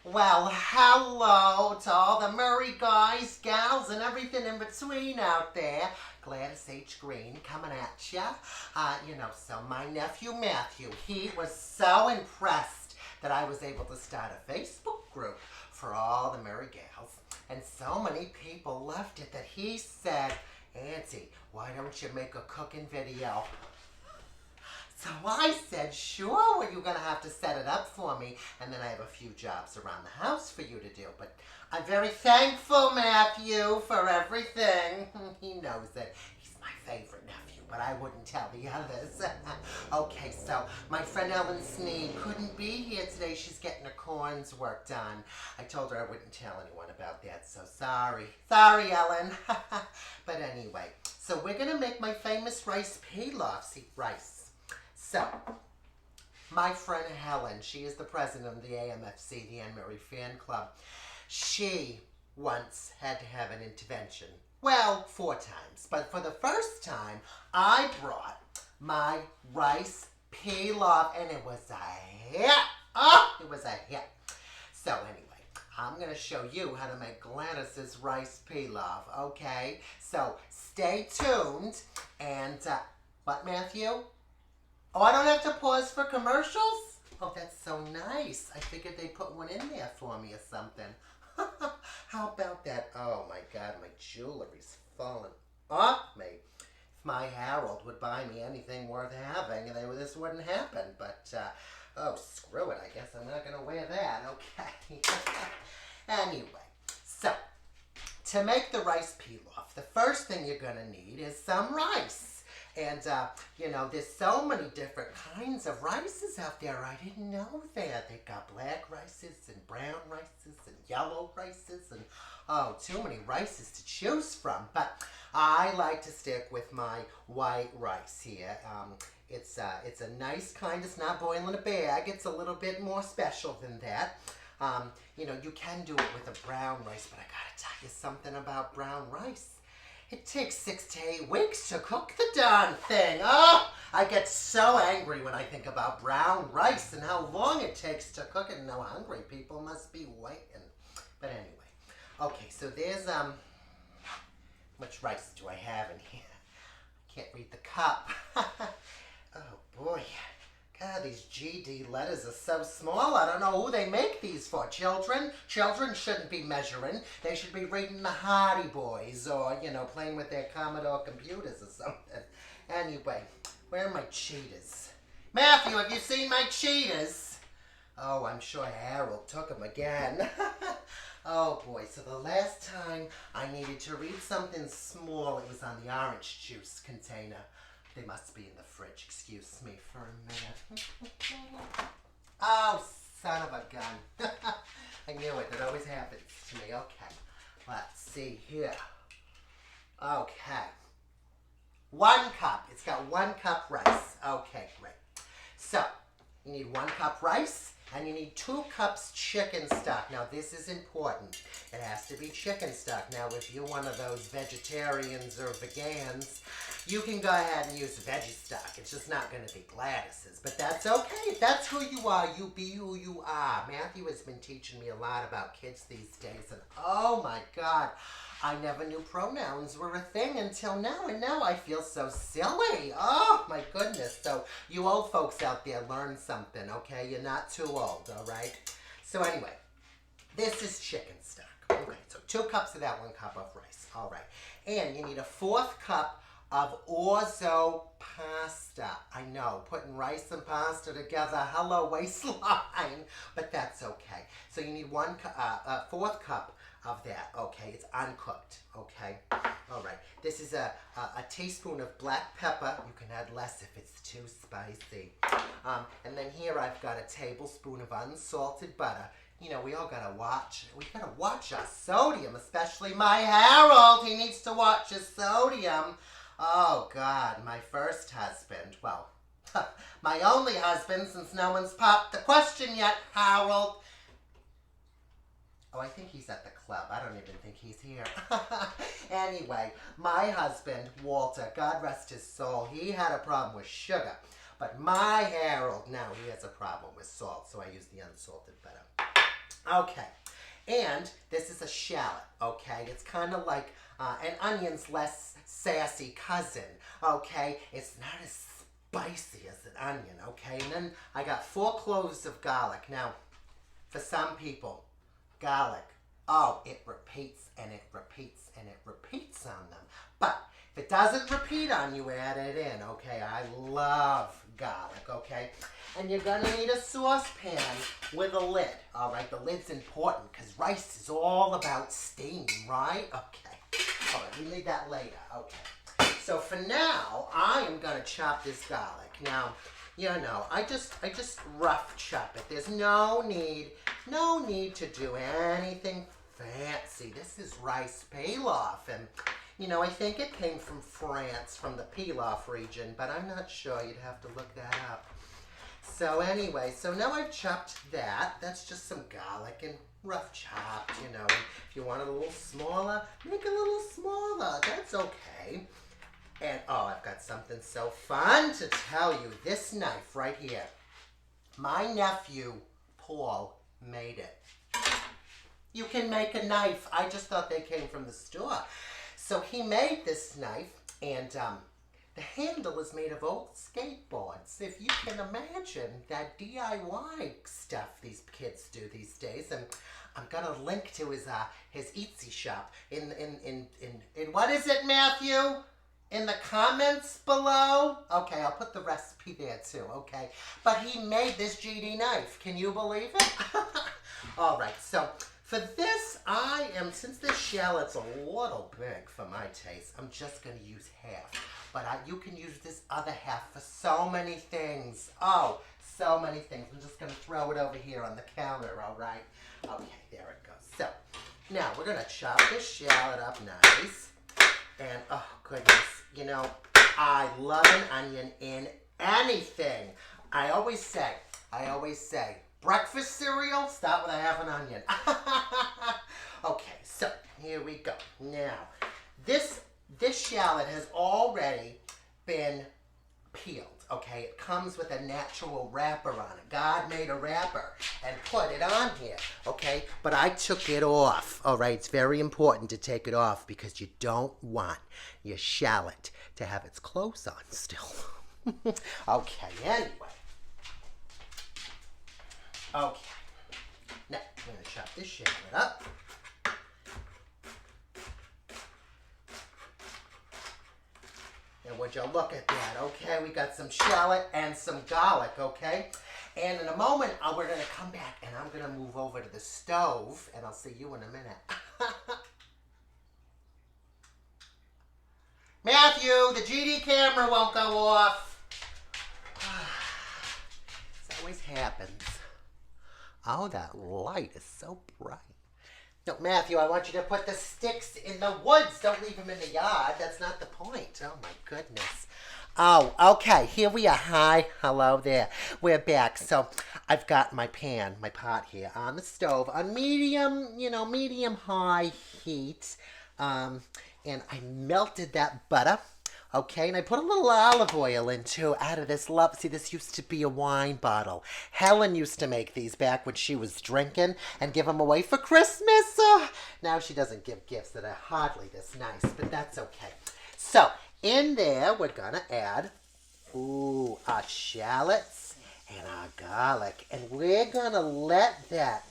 Well, hello to all the Murray guys, gals, and everything in between out there. Gladys H. Green coming at ya. So my nephew Matthew, he was so impressed that I was able to start a Facebook group for all the Murray gals. And so many people loved it that he said, Auntie, why don't you make a cooking video? So I said, sure, well, you're going to have to set it up for me. And then I have a few jobs around the house for you to do. But I'm very thankful, Matthew, for everything. He knows it. He's my favorite nephew, but I wouldn't tell the others. Okay, so my friend Ellen Sneed couldn't be here today. She's getting her corns work done. I told her I wouldn't tell anyone about that, so sorry. Sorry, Ellen. But anyway, so we're going to make my famous rice pilaf. See, rice. So, my friend Helen, she is the president of the AMFC, the Anne Murray Fan Club. She once had to have an intervention. Well, 4 times. But for the first time, I brought my rice pilaf, and it was a hit. Oh, it was a hit. So anyway, I'm going to show you how to make Gladys's rice pilaf, okay? So, stay tuned. And, what, Matthew? Oh, I don't have to pause for commercials? Oh, that's so nice. I figured they'd put one in there for me or something. How about that? Oh, my God, my jewelry's falling off me. If my Harold would buy me anything worth having, this wouldn't happen. But, oh, screw it. I guess I'm not going to wear that. Okay. Anyway, so, to make the rice pilaf, the first thing you're going to need is some rice. And, there's so many different kinds of rices out there. I didn't know that. They got black rices and brown rices and yellow rices and, oh, too many rices to choose from. But I like to stick with my white rice here. It's a nice kind. It's not boiling a bag. It's a little bit more special than that. You can do it with a brown rice, but I gotta tell you something about brown rice. It takes 6 to 8 weeks to cook the darn thing. Oh, I get so angry when I think about brown rice and how long it takes to cook it and how hungry people must be waiting. But anyway, okay, so there's, how much rice do I have in here? I can't read the cup. Oh, boy. God, these GD letters are so small. I don't know who they make these for. Children? Children shouldn't be measuring. They should be reading the Hardy Boys or, playing with their Commodore computers or something. Anyway, where are my cheetahs? Matthew, have you seen my cheetahs? Oh, I'm sure Harold took them again. Oh, boy. So the last time I needed to read something small, it was on the orange juice container. They must be in the fridge. Excuse me for a minute. Oh, son of a gun. I knew it. It always happens to me. Okay. Let's see here. Okay. 1 cup. It's got 1 cup rice. Okay, great. So, you need 1 cup rice, and you need 2 cups chicken stock. Now, this is important. It has to be chicken stock. Now, if you're one of those vegetarians or vegans, you can go ahead and use veggie stock. It's just not going to be Gladys's. But that's okay. If that's who you are, you be who you are. Matthew has been teaching me a lot about kids these days. And oh my God, I never knew pronouns were a thing until now. And now I feel so silly. Oh my goodness. So you old folks out there, learn something, okay? You're not too old, all right? So anyway, this is chicken stock. Okay, so 2 cups of that, 1 cup of rice. All right. And you need a 4th cup of orzo pasta. I know, putting rice and pasta together, hello waistline, but that's okay. So you need 4th cup of that, okay? It's uncooked, okay? All right. This is a teaspoon of black pepper. You can add less if it's too spicy. And then here I've got a tablespoon of unsalted butter. We all gotta watch. We gotta watch our sodium, especially my Harold. He needs to watch his sodium. Oh, God, my first husband. Well, my only husband, since no one's popped the question yet, Harold. Oh, I think he's at the club. I don't even think he's here. Anyway, my husband, Walter, God rest his soul, he had a problem with sugar. But my Harold, now he has a problem with salt, so I use the unsalted butter. Okay, and this is a shallot, okay? It's kind of like an onion's less sassy cousin, okay? It's not as spicy as an onion, okay? And then I got 4 cloves of garlic. Now, for some people, garlic, oh, it repeats and it repeats and it repeats on them. But if it doesn't repeat on you, add it in, okay? I love garlic, okay? And you're gonna need a saucepan with a lid, all right? The lid's important because rice is all about steam, right? Okay. All right, we need that later, okay. So for now, I am gonna chop this garlic. Now, you know, I just rough chop it. There's no need to do anything fancy. This is rice pilaf, and you know, I think it came from France, from the Pilaf region, but I'm not sure. You'd have to look that up. So anyway, so now I've chopped that. That's just some garlic and rough chopped, you know. If you want it a little smaller, make it a little smaller. That's okay. And oh, I've got something so fun to tell you. This knife right here. My nephew, Paul, made it. You can make a knife. I just thought they came from the store. So he made this knife, and the handle is made of old skateboards. If you can imagine that DIY stuff these kids do these days, and I'm gonna link to his Etsy shop in what is it, Matthew? In the comments below? Okay, I'll put the recipe there too, okay? But he made this GD knife. Can you believe it? All right, so for this, since this shallot's a little big for my taste, I'm just going to use half. But you can use this other half for so many things. Oh, so many things. I'm just going to throw it over here on the counter, all right? Okay, there it goes. So, now we're going to chop this shallot up nice. And, oh, goodness, you know, I love an onion in anything. I always say, breakfast cereal, start with a half an onion. Okay, so here we go. Now, this shallot has already been peeled, okay? It comes with a natural wrapper on it. God made a wrapper and put it on here, okay? But I took it off, all right? It's very important to take it off because you don't want your shallot to have its clothes on still. Okay, anyway. Okay, now I'm going to chop this shallot up. And would you look at that, okay? We got some shallot and some garlic, okay? And in a moment, we're going to come back and I'm going to move over to the stove and I'll see you in a minute. Matthew, the GD camera won't go off. This always happens. Oh, that light is so bright. No, Matthew, I want you to put the sticks in the woods. Don't leave them in the yard. That's not the point. Oh, my goodness. Oh, okay. Here we are. Hi. Hello there. We're back. So I've got my pot here on the stove on medium-high heat. And I melted that butter. Okay, and I put a little olive oil in too out of this love. See, this used to be a wine bottle. Helen used to make these back when she was drinking and give them away for Christmas. Now she doesn't give gifts that are hardly this nice, but that's okay. So, in there, we're going to add, our shallots and our garlic. And we're going to let that,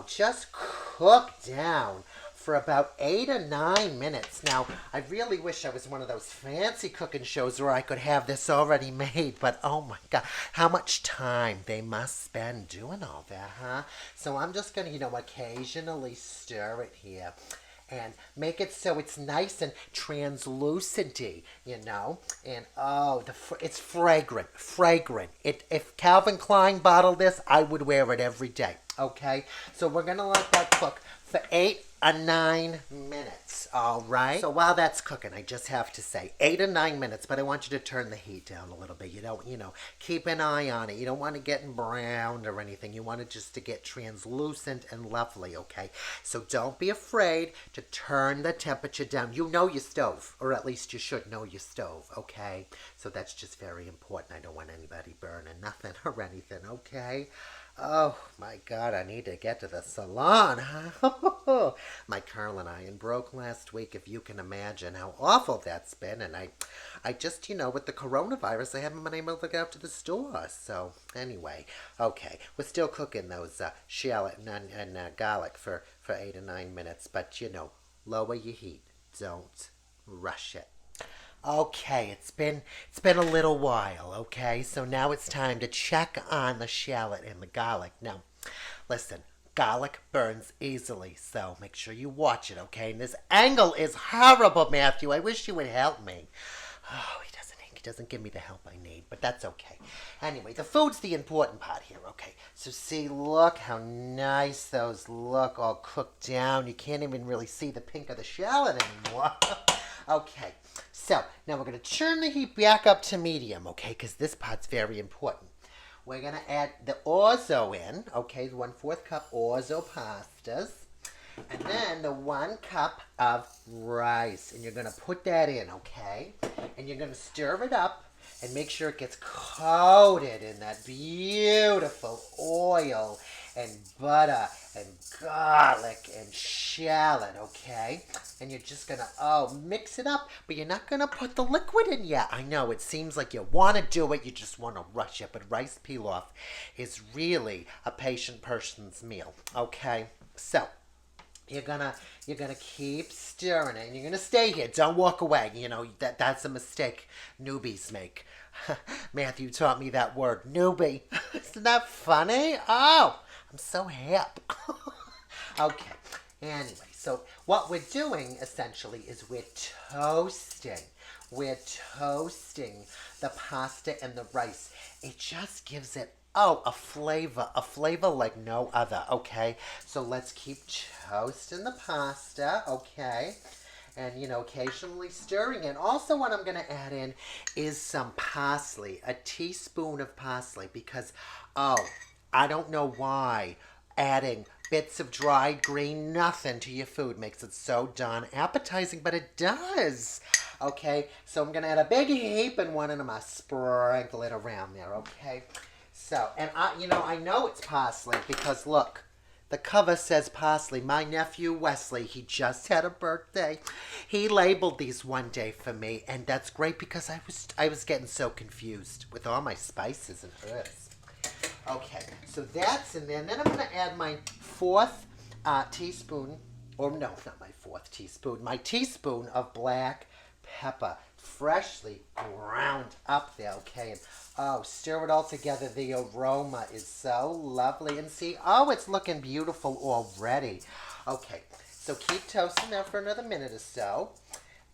just cook down for about 8 or 9 minutes. Now, I really wish I was one of those fancy cooking shows where I could have this already made, but oh my God, how much time they must spend doing all that, huh? So I'm just going to, occasionally stir it here and make it so it's nice and translucent-y, And it's fragrant. If Calvin Klein bottled this, I would wear it every day, okay? So we're going to let that cook for 8 or 9 minutes, all right? So while that's cooking, I just have to say 8 or 9 minutes, but I want you to turn the heat down a little bit. You don't, keep an eye on it. You don't want to get browned or anything. You want it just to get translucent and lovely, okay? So don't be afraid to turn the temperature down. You know your stove, or at least you should know your stove, okay? So that's just very important. I don't want anybody burning nothing or anything, okay? Oh my God, I need to get to the salon. My curling iron broke last week, if you can imagine how awful that's been. And I just, with the coronavirus, I haven't been able to get out to the store. So anyway, okay, we're still cooking those shallot and garlic for 8 or 9 minutes. But lower your heat. Don't rush it. Okay, it's been a little while, okay? So now it's time to check on the shallot and the garlic. Now, listen, garlic burns easily, so make sure you watch it, okay? And this angle is horrible, Matthew. I wish you would help me. Oh, he doesn't give me the help I need, but that's okay. Anyway, the food's the important part here, okay? So see, look how nice those look, all cooked down. You can't even really see the pink of the shallot anymore. Okay, so now we're going to turn the heat back up to medium, okay, because this part's very important. We're going to add the orzo in, okay, the 1/4 cup orzo pastas, and then the 1 cup of rice, and you're going to put that in, okay, and you're going to stir it up and make sure it gets coated in that beautiful oil and butter and garlic and shallot, okay? And you're just gonna, mix it up, but you're not gonna put the liquid in yet. I know, it seems like you wanna do it, you just wanna rush it, but rice pilaf is really a patient person's meal, okay? So, you're gonna keep stirring it, and you're gonna stay here. Don't walk away. That's a mistake newbies make. Matthew taught me that word, newbie. Isn't that funny? Oh, I'm so hip. Okay. Anyway, so what we're doing essentially is we're toasting. We're toasting the pasta and the rice. It just gives it a flavor like no other, okay? So let's keep toasting the pasta, okay? And, occasionally stirring it. Also, what I'm going to add in is some parsley, a teaspoon of parsley, because, I don't know why adding bits of dried green nothing to your food makes it so darn appetizing, but it does. Okay, so I'm going to add a big heap in one, and I'm going to sprinkle it around there, okay? So, and I know it's parsley because look, the cover says parsley. My nephew Wesley, he just had a birthday. He labeled these one day for me, and that's great because I was getting so confused with all my spices and herbs. Okay, so that's in there. And then I'm going to add my 4th teaspoon, or no, not my 4th teaspoon, my teaspoon of black pepper, freshly ground up there, okay? And stir it all together. The aroma is so lovely. And see, it's looking beautiful already. Okay, so keep toasting that for another minute or so.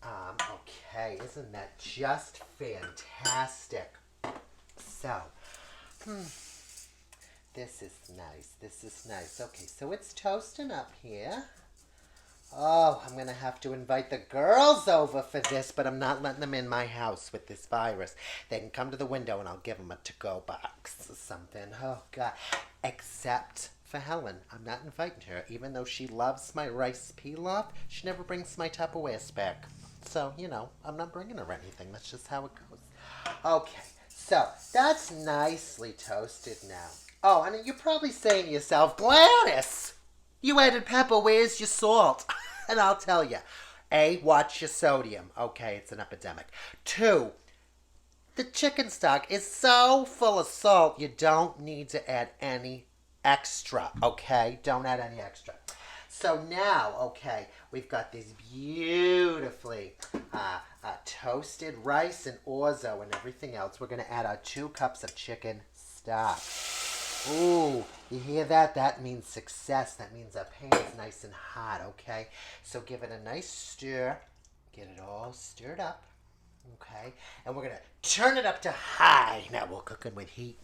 Okay, isn't that just fantastic? So, this is nice. Okay, so it's toasting up here. I'm going to have to invite the girls over for this, but I'm not letting them in my house with this virus. They can come to the window and I'll give them a to-go box or something. Oh, God. Except for Helen. I'm not inviting her. Even though she loves my rice pilaf, she never brings my Tupperwares back. So, I'm not bringing her anything. That's just how it goes. Okay, so that's nicely toasted now. Oh, and you're probably saying to yourself, Gladys, you added pepper, where's your salt? And I'll tell you, A, watch your sodium. Okay, it's an epidemic. 2, the chicken stock is so full of salt, you don't need to add any extra, okay? Don't add any extra. So now, okay, we've got this beautifully toasted rice and orzo and everything else. We're going to add our 2 cups of chicken stock. Ooh, you hear that? That means success. That means our pan is nice and hot, okay? So give it a nice stir. Get it all stirred up, okay? And we're going to turn it up to high. Now we're cooking with heat.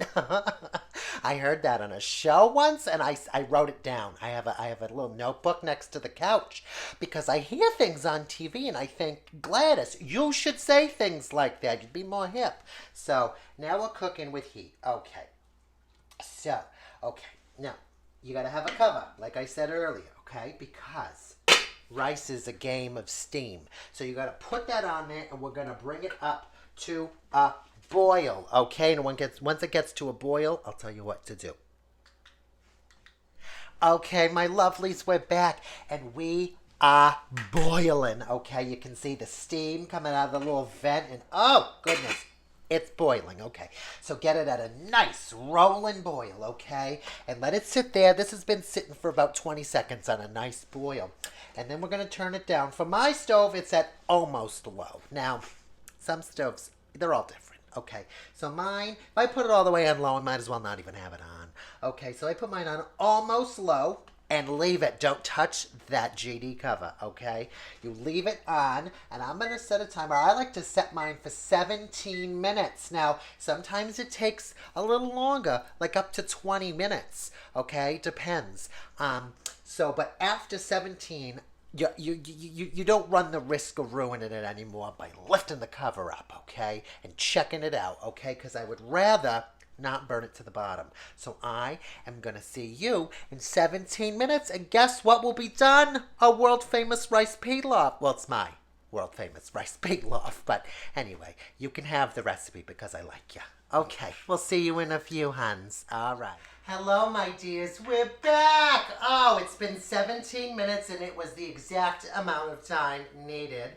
I heard that on a show once, and I wrote it down. I have a little notebook next to the couch because I hear things on TV, and I think, Gladys, you should say things like that. You'd be more hip. So now we're cooking with heat. Okay. So, okay, now, you gotta have a cover, like I said earlier, okay? Because rice is a game of steam. So you gotta put that on there, and we're gonna bring it up to a boil, okay? And once it gets to a boil, I'll tell you what to do. Okay, my lovelies, we're back and we are boiling. Okay, you can see the steam coming out of the little vent and oh, goodness, it's boiling. Okay, so get it at a nice rolling boil, okay? And let it sit there. This has been sitting for about 20 seconds on a nice boil. And then we're going to turn it down. For my stove, it's at almost low. Now, some stoves, they're all different. Okay, so mine, if I put it all the way on low, I might as well not even have it on. Okay, so I put mine on almost low and leave it. Don't touch that GD cover, okay? You leave it on, and I'm going to set a timer. I like to set mine for 17 minutes. Now, sometimes it takes a little longer, like up to 20 minutes, okay? Depends. But after 17, you don't run the risk of ruining it anymore by lifting the cover up, okay? And checking it out, okay? Because I would rather not burn it to the bottom. So I am going to see you in 17 minutes. And guess what will be done? A world famous rice pilaf. Well, it's my world famous rice pilaf. But anyway, you can have the recipe because I like you. Okay, we'll see you in a few, Hans. All right. Hello, my dears. We're back. Oh, it's been 17 minutes and it was the exact amount of time needed.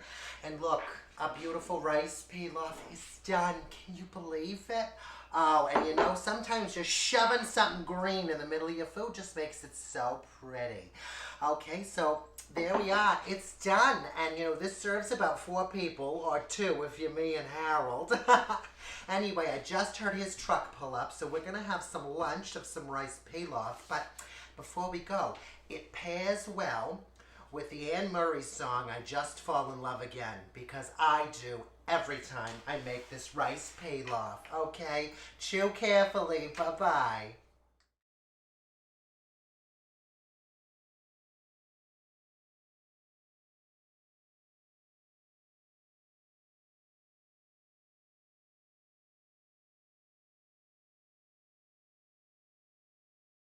And look, a beautiful rice pilaf is done. Can you believe it? Oh, and you know, sometimes just shoving something green in the middle of your food just makes it so pretty. Okay, so there we are. It's done. And, you know, this serves about 4 people, or 2 if you're me and Harold. Anyway, I just heard his truck pull up, so we're going to have some lunch of some rice pilaf. But before we go, it pairs well with the Anne Murray song, I Just Fall in Love Again, because I do every time I make this rice pilaf. Okay? Chew carefully. Bye-bye.